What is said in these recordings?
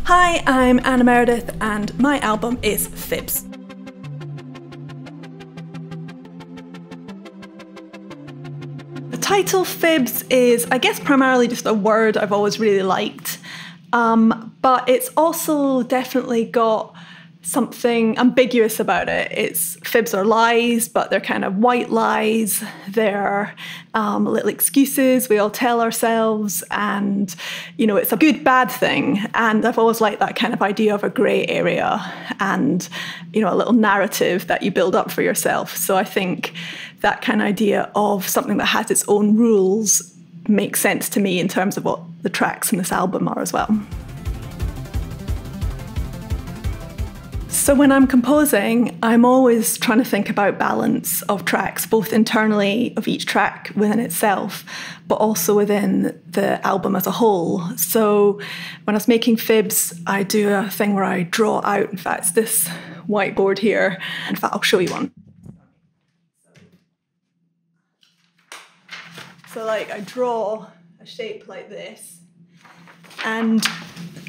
Hi, I'm Anna Meredith and my album is FIBS. The title FIBS is, I guess, primarily just a word I've always really liked, but it's also definitely got something ambiguous about it. It's fibs are lies, but they're kind of white lies. They're little excuses we all tell ourselves, and it's a good bad thing. And I've always liked that kind of idea of a grey area and a little narrative that you build up for yourself. So I think that kind of idea of something that has its own rules makes sense to me in terms of what the tracks in this album are as well. So when I'm composing, I'm always trying to think about balance of tracks, both internally of each track within itself, but also within the album as a whole. So when I was making FIBS, I do a thing where I draw out, in fact, it's this whiteboard here. In fact, I'll show you one. So I draw a shape like this, and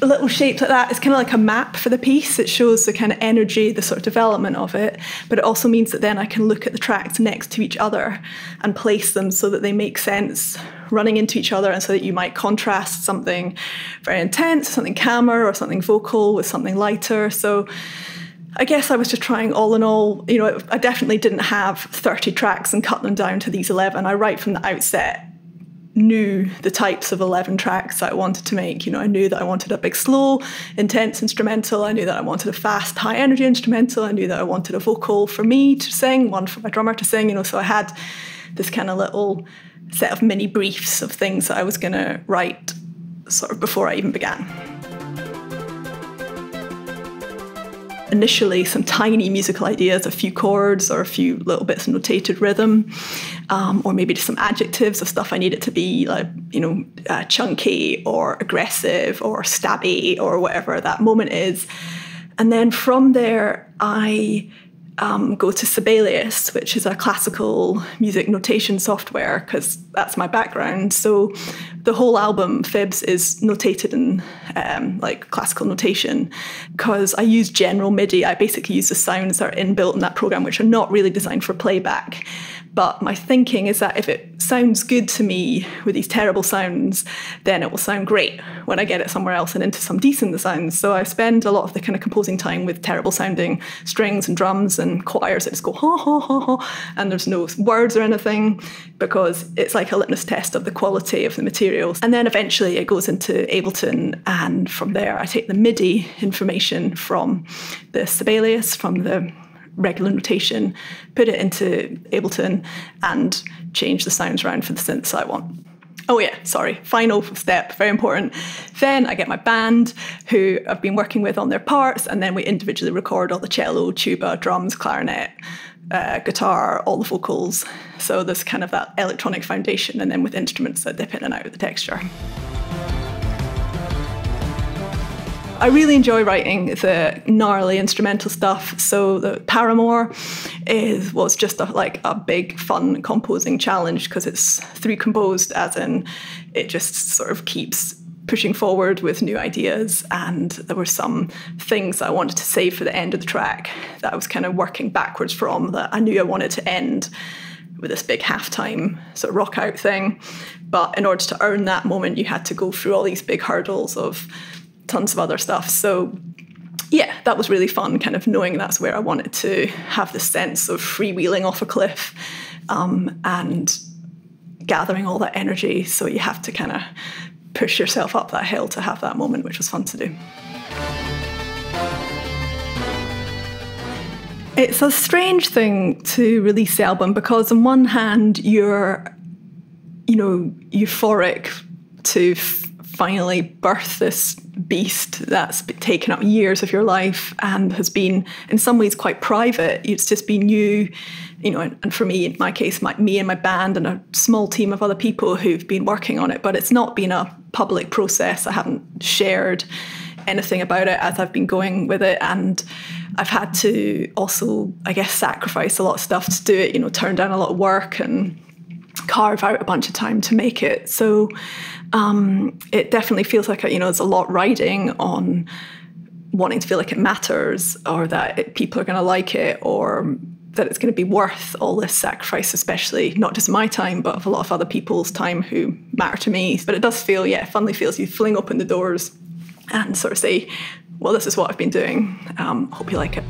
a little shape like that is kind of like a map for the piece. It shows the kind of energy, the sort of development of it, but it also means that then I can look at the tracks next to each other and place them so that they make sense running into each other, and so that you might contrast something very intense, something calmer, or something vocal with something lighter. So I guess I was just trying all in all, I definitely didn't have 30 tracks and cut them down to these 11. I right from the outset knew the types of 11 tracks that I wanted to make. I knew that I wanted a big, slow, intense instrumental. I knew that I wanted a fast, high energy instrumental. I knew that I wanted a vocal for me to sing, one for my drummer to sing, so I had this kind of little set of mini briefs of things that I was going to write sort of before I even began. Initially, some tiny musical ideas, a few chords or a few little bits of notated rhythm, or maybe just some adjectives of stuff I needed to be chunky or aggressive or stabby or whatever that moment is. And then from there, I go to Sibelius, which is a classical music notation software, because that's my background. So the whole album, FIBS, is notated in classical notation, because I use general MIDI. I basically use the sounds that are inbuilt in that program, which are not really designed for playback. But my thinking is that if it sounds good to me with these terrible sounds, then it will sound great when I get it somewhere else and into some decent sounds. So I spend a lot of the kind of composing time with terrible sounding strings and drums and choirs that just go ha ha ha ha, and there's no words or anything, because it's like a litmus test of the quality of the materials. And then eventually it goes into Ableton, and from there I take the MIDI information from the Sibelius, from the regular notation, put it into Ableton, and change the sounds around for the synths I want. Oh yeah, sorry, final step, very important. Then I get my band, who I've been working with on their parts, and then we individually record all the cello, tuba, drums, clarinet, guitar, all the vocals. So there's kind of that electronic foundation, and then with instruments that dip in and out of the texture. I really enjoy writing the gnarly instrumental stuff. So the Paramore was just a big fun composing challenge, because it's through composed, as in it just sort of keeps pushing forward with new ideas. And there were some things that I wanted to save for the end of the track that I was kind of working backwards from, that I knew I wanted to end with this big halftime sort of rock out thing. But in order to earn that moment, you had to go through all these big hurdles of tons of other stuff. So yeah, that was really fun, kind of knowing that's where I wanted to have the sense of freewheeling off a cliff, and gathering all that energy. So you have to kind of push yourself up that hill to have that moment, which was fun to do. It's a strange thing to release the album, because on one hand you're, euphoric to finally birth this beast that's taken up years of your life and has been in some ways quite private. It's just been you, and for me, in my case, me and my band and a small team of other people who've been working on it, but it's not been a public process. I haven't shared anything about it as I've been going with it, and I've had to also, I guess, sacrifice a lot of stuff to do it, turn down a lot of work and carve out a bunch of time to make it. So it definitely feels like, there's a lot riding on wanting to feel like it matters, or that people are going to like it, or that it's going to be worth all this sacrifice, especially not just my time, but of a lot of other people's time who matter to me. But it does feel, funnily feels you fling open the doors and sort of say, well, this is what I've been doing. Hope you like it.